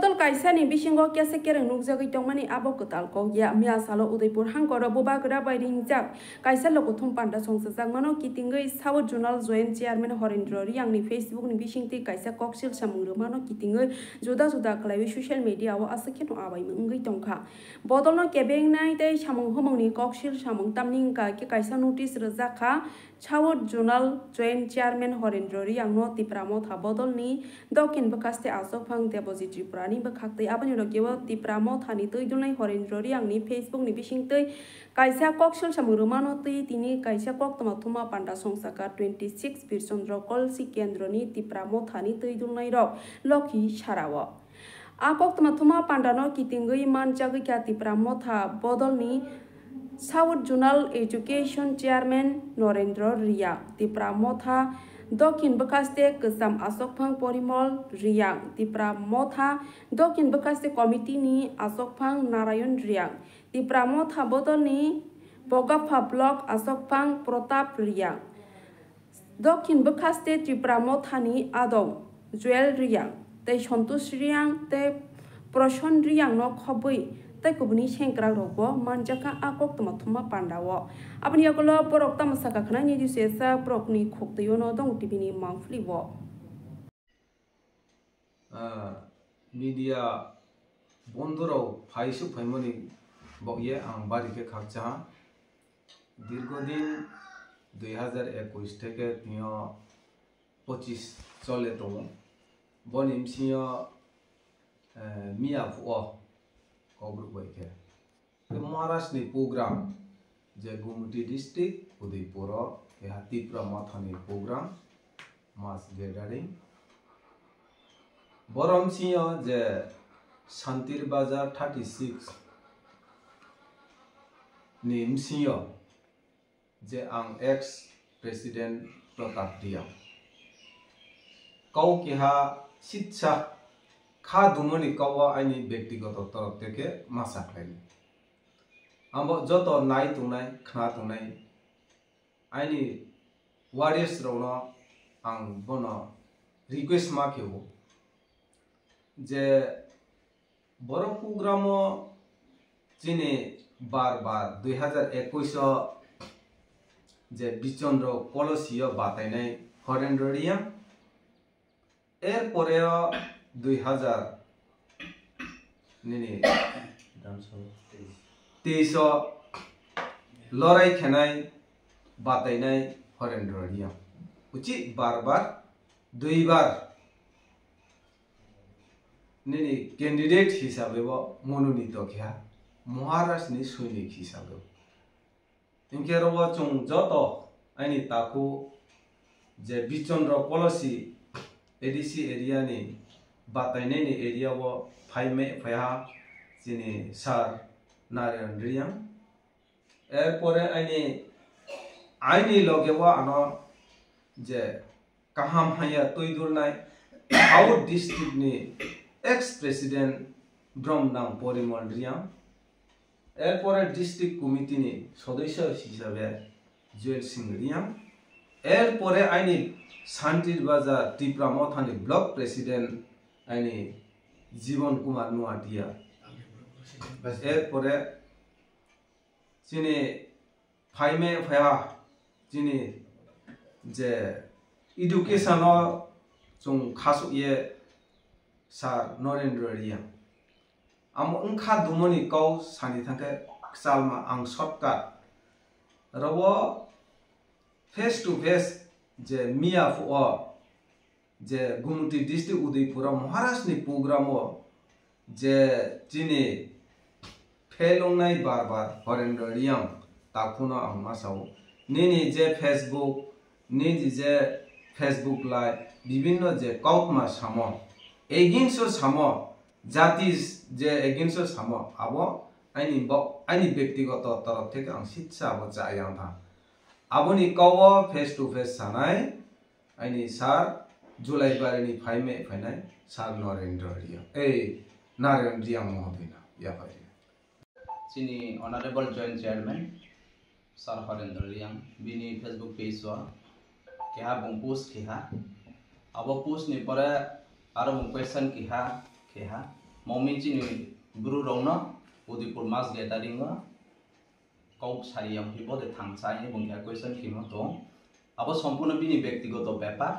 Botol kaisa ni bisingo kese kere nukjagui tongmani abo kotal ko ya mia salo Udaipur hangkoro boba gra bai ringjak kaisa lokothum panda songsajak mano kitingoi South Zonal Joint Chairman Horendra Riang ni Facebook ni bisingti kaisa koksil samung mano kitingoi juda juda khlaiwi social media o asakeno abai mungui tongkha bodol no kebeng nai tei samung homong ni koksil samung tamning ka ke kaisa notice rjakha South Zonal Joint Chairman Horendra Riang no tipramo tha bodol ni dokin bakaste asok phang deposit Tripurani bakhaktei abani rokewa tipramo thani toidulnai Horendra Riang ni Facebook ni bisingtei kaisa koksil samurumano tei tini kaisa koktoma thuma panda songsaka 26 Birchandra Kolsi Kendro ni tipramo thani toidulnai rok lokhi sarawo a koktoma thuma pandano kitingui manjagui kya tipramo tha bodol ni South Zonal Education Chairman Norendra Ria tipramo tha Dokin bakaste kesam asokphang porimol riang tipramotha dokin bakaste committee ni asokphang Narayan riang tipramotha bodol ni Bogapha block asokphang Protap riang dokin bakaste tipramotha ni adong Joel riang tei Santosh riang tei Proshon riang no khobui tei kubuni sengkra robo manjaka akok toma pandawo abani yakolo porok tamasaka khana ni jusesa prokni khokteyo no dong tv ni mangfli wo media bondoro phaisuk phaimoni bokye ang barike khakcha দীর্ঘদিন 2021 থেকে 25 চলে তো বনিমসিও মিয়াফু Kobruk baike. Maharashtra ni program je Gumti district Udaipur ke hati pramathani program mass gathering. Borom siyo je Santir Bazar 36 ni msiyo je ang ex president Pratap Ria. Kau keha sitsa খা দুমনি কাওয়া আইনি ব্যক্তিগত তরফ থেকে মাসা খাইনি আমব যত নাই তুনাই খা তুনাই আইনি ওয়ারিয়ার্স রওনা আং বন রিকোয়েস্ট মা কেও যে বড় প্রোগ্রাম চিনি বারবার 2021 যে বিচন্দ্র পলিসিও বাতাইনাই হরেন্দ্র রিয়া এরপরে 2000 নিনি 23 লড়াই খেনাই বাতাইনাই হরেন্দ্র রিয়া উচি বারবার দুইবার নিনি ক্যান্ডিডেট হিসাবে মনোনীত খেয়া মহারাষ্ট্রনি সৈনিক হিসাবে ইনকেরব চং যত আইনি তাকু যে বিচন্দ্র পলিসি এডিসি এরিয়া নি বাতাইনাই ni area wo phaime phaya chini sar Narayan Riang erpore aini logewa ano je kaham haya toidulnai South district ni ex president Bromnang Porimol Riang erpore district committee ni সদস্য হিসাবে Joel Singh Riang erpore aini Santir Bazar Tipramothani block president আইনি জীবন কুমার নোয়াটিয়া এরপরে চিনি ফাইমে ফায়া চিনি যে education जों खासुये सार नरेंद्र रिया आम ओंखा दुमनि कौ सानि थांखे सालमा आं शर्टकाट रबो फेस टू फेस जे मियाफु जे गुमटी डिस्ट्रिक्ट उदयपुर महाराष्ट्र प्रोग्राम जे चिनी फेलंनाय बार हरेंद्र रियां ताकुना आं मासाव निनि जे फेसबुक निनि जे फेसबुक लाइव विभिन्न जे काउटमा सामो एगेन्स्ट सामो जाति जे एगेन्स्ट सामो आबो आइनि व्यक्तिगत तरफ থেকে आं शिक्षा आबो जायां था आबोनि काव फेस टू फेस सानाय आइनि सार जुलाई बारेनि फाइमे फाइनाय सार नरेंद्र रिया नारायण रिया महोदयना या भाई चिनी ऑनरेबल जॉइंट चेयरमैन सार हरेंद्र रिया बिनी फेसबुक पेज वा केहा बुं पोस्ट केहा अब पोस्ट नि परे आरो बुं question केहा mami chini bru rongna Udipur mas gathering kau sari yang hipo de thangsa ini bungkia question kimo to abo সম্পূর্ণ bini ব্যক্তিগত ব্যাপার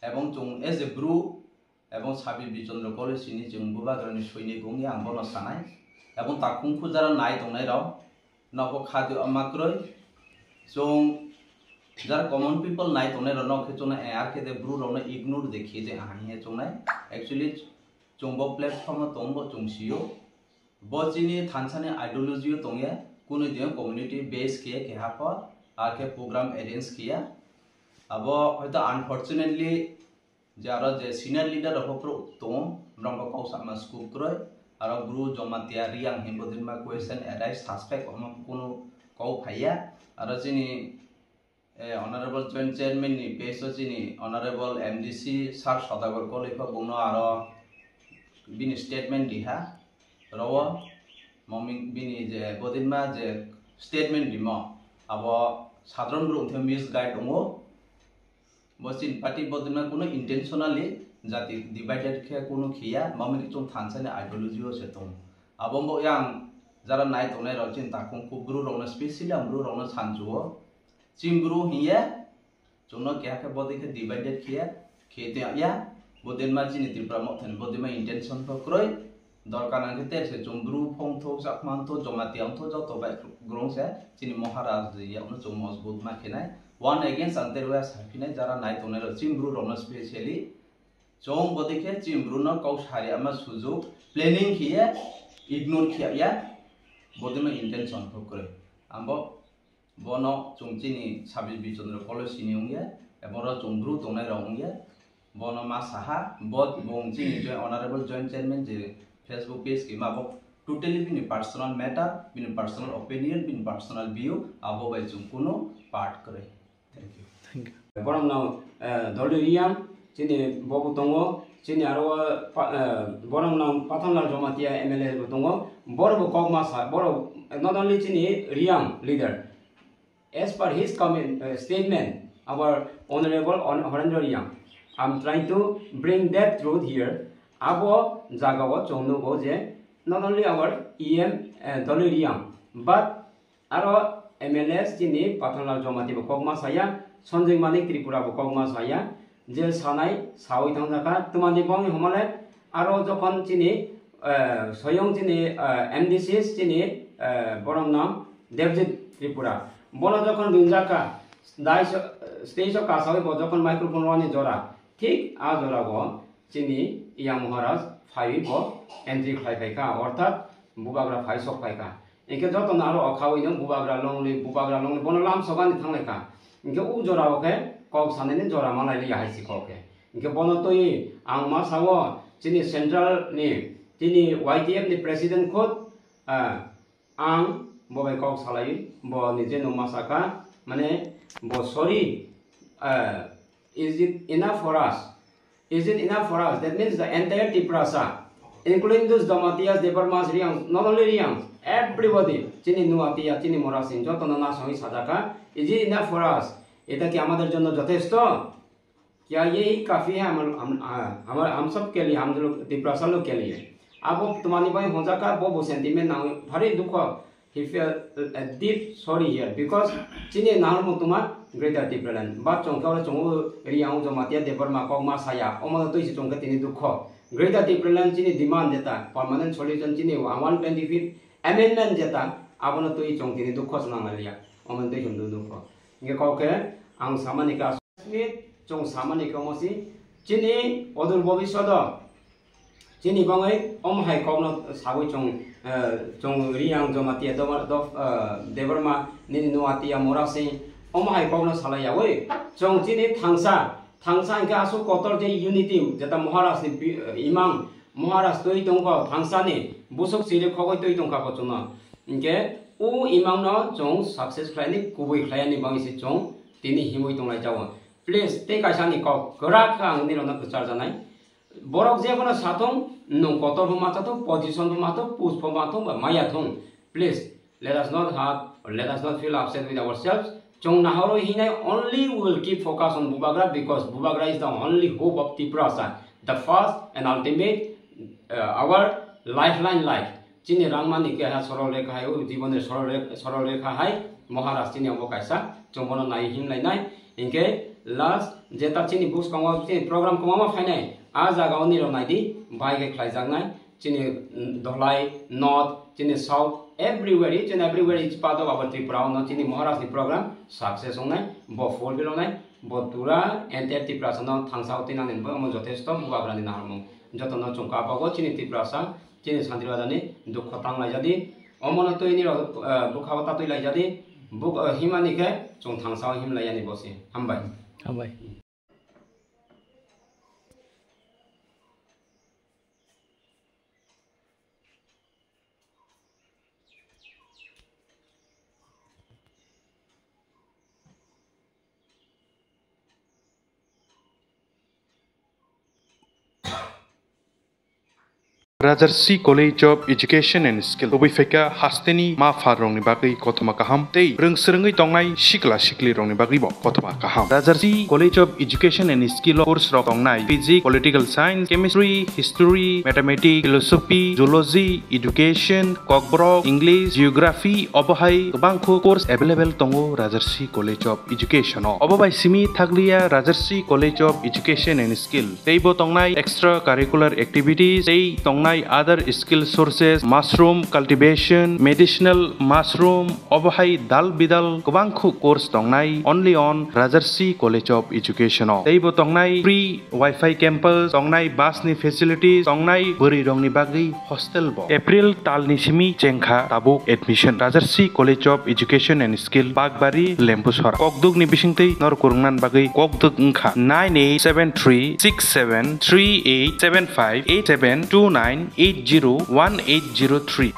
এবং chung as a bru এবং সাবি বিচন্দ্র কলেজ ini chung bubagrani সৈনিক গঙ্গি আম্বন সানাই এবং তাকুংখু যারা নাই দংনাই রাও নব খাদ্য আমাক্রই chung যারা কমন পিপল নাই দংনাই রাও নকে chung আর খেতে bru রাও ignore দেখি যে আহি chung actually chung bo platform tombo chung siyo Bojini Tanzania ideology tongya kuno dia community base kiya ke hapa arke program arrange kiya abo hoito unfortunately jara je senior leader of pro tom rongko kausa ma school kroi aro guru jomatia riang himbodin ma question arise suspect om kuno kau phaya aro jini honorable joint chairman ni peso jini honorable MDC sar sadagor ko lepa bungno aro bini statement diha rawa mami bini je bodinma je statement dimo abo sadron bro the misguide ongo bosin party bodinma kuno intentionally jati divided khe kuno khiya mami chung thansane ideology o setom abo mo yang jara nai tonai ro chin takung kubru rona specially amru rona sanjuo chimbru hiya chungno kya ke bodi ke divided khiya khete ya bodinma jini tripura mo then bodinma intention to kroi দরকার না ক্ষেত্রে সে চুমব্রু ফংথো চাকমান্থো জমাতিয়াংথো যত by গ্রংসে চিনি মহারাজ ইয়ানো চুম মজবুত মাখিনাই one against আন্তেরওয়া সাফিনাই যারা নাই তোনের চিমব্রু রন specially চং বদিকে চিমব্রু ন কৌ সারি আমা সুযোগ প্ল্যানিং খিয়ে ইগনোর খিয়া বদিমা ইন্টেনশন করে আম্ব বন চুমচিনি 26 বিচন্দ্র কলেজ সিনিউঙ্গে এবং চুমব্রু তোনাই রংগে বন মা সাহা বদ বংচিনি জয় অনারেবল জয়েন্ট চেয়ারম্যান যে Facebook page ki mabo totally bini personal matter bini personal opinion bini personal view abo bai chung kuno part kore thank you borom now doliriam chini bobu tongo chini aro borom now pathanlar jomatia MLA tongo borobo kogma sa boro not only chini riam leader as per his comment statement our honorable Horendra Riam I'm trying to bring that truth here abo jagawo chongno go je not only our EM Doliriam but aro MLS jini pathanlar jomati bo kogma saya Sanjay Manik Tripura bo kogma saya je sanai sawi thangjaka tumani bong homale aro jokon jini soyong jini MDC jini borom nam Devjit Tripura bono jokon dunjaka dai stage ka sawi bo jokon microphone roni jora ঠিক a jora go চিনি ইয়া মহারাজ five ব entry খাইফাইকা অর্থাৎ বুবাগ্রা ফাইসক ফাইকা একে যত না আরো অখাওইনো বুবাগ্রা লংলি বন লাম সগানি থাংলেকা ইনকে উ জরা ওকে কক সানেনি জরা মালাইলি হাইসি ককে ইনকে বন তই আং মা সাwo চিনি সেন্ট্রাল নি চিনি YTF ni প্রেসিডেন্ট খোদ আং ববাই কক সালাই ব নিজে নমাসাকা মানে ব sorry is it enough for us? Is it enough for us? That means the entire Tiprasa, including those Damatias, Debarmas, Riang, not only Riang, everybody, Chini Nuatia, Chini Morasin, Jotana Sami Sadaka, is it enough for us? Eta ki amader jonno jothesto? Kya yehi kafi hai हम सब के लिए हम लोग Tiprasa लोग के लिए? अब तुम्हारी भाई होजाका वो sentiment ना भारी दुख he felt a deep sorry here because Chini नाम तुमा greater Tipraland but chongka chongu riang jomatia debarma kogma saya omana toisi chongka tini dukho greater Tipraland Chini demand jeta permanent solution Chini 120 feet amendment jeta abono toi chong tini dukho sanangalia oman toi chong dukho nge koke ang samanika smith chong samanika mosi Chini odur bobishodo Chini bangai om hai kogno sagoi chong riang jomatia debarma nini nuatia morasi Om hai kogno salaya we chong chini thangsa inka asu kotor je unity jeta Maharaj ni imam Maharaj toi tongko thangsa ni busuk sire khogoi toi tongka ko chuna inke u imam no chong success khlai kubui khlai ni bangisi chong tini himoi tonglai jawa please te kaisa ni kok grak ang ni rona kuchar janai borok je kono sathong nong kotor huma chathong position huma to push huma thong maya thong please let us not have or let us not feel upset with ourselves Chong Nahoro Hine only will keep focus on Bubagra because Bubagra is the only hope of Tiprasa, the first and ultimate our lifeline life. Chini rangmani ke ha sorol rekha hai u jibone sorol rekha hai Maharaj chini abo kaisa chongbono nai him lai nai inke last jeta chini books kongwa chini program kongwa phai nai a jaga oni ro nai di bai ke khlai jang nai chini dolai north chini south everywhere each and everywhere each part of our Tripura no chini Maharaj ni program success ong nai bo full bilo nai bo tura entire Tripura no thangsa utina nen bo mo jotesto mugabrani na harmo joto no chongka pago chini Tripura sa chini santirwajani dukho tanglai jadi omono to ini ro bukhawata to lai jadi buk himani ke chong thangsa him lai ani bosi hambai Rajarsi College of Education and Skill Obifeka Hasteni Ma Farong ni Bagi Kotoma Kaham Tei Rungsrengi Tongnai Shikla Shikli Rong ni Bagi Bo Kotoma Kaham Rajarsi College of Education and Skill course Rong Tongnai Physics, Political Science, Chemistry, History, Mathematics, Philosophy, Zoology, Education, Kokborok, English, Geography, Obohai Bangko course available Tongo Rajarsi College of Education Obobai Simi Thaglia Rajarsi College of Education and Skill Tei Bo Tongnai extracurricular activities Tei Tongnai other skill sources mushroom cultivation medicinal mushroom obahai dal bidal kubangkhu course tongnai only on Rajarsi College of Education teibo tongnai free wifi campus tongnai bus ni facilities tongnai buri rongni bagi hostel bo April tal ni simi chengkha tabuk admission Rajarsi College of Education and Skill Bagbari Lempusora kokduk ni bisingtei nor kurungnan bagi kokduk ngkha 98736738758729 801803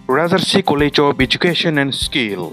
Rajarsi College of Education and Skill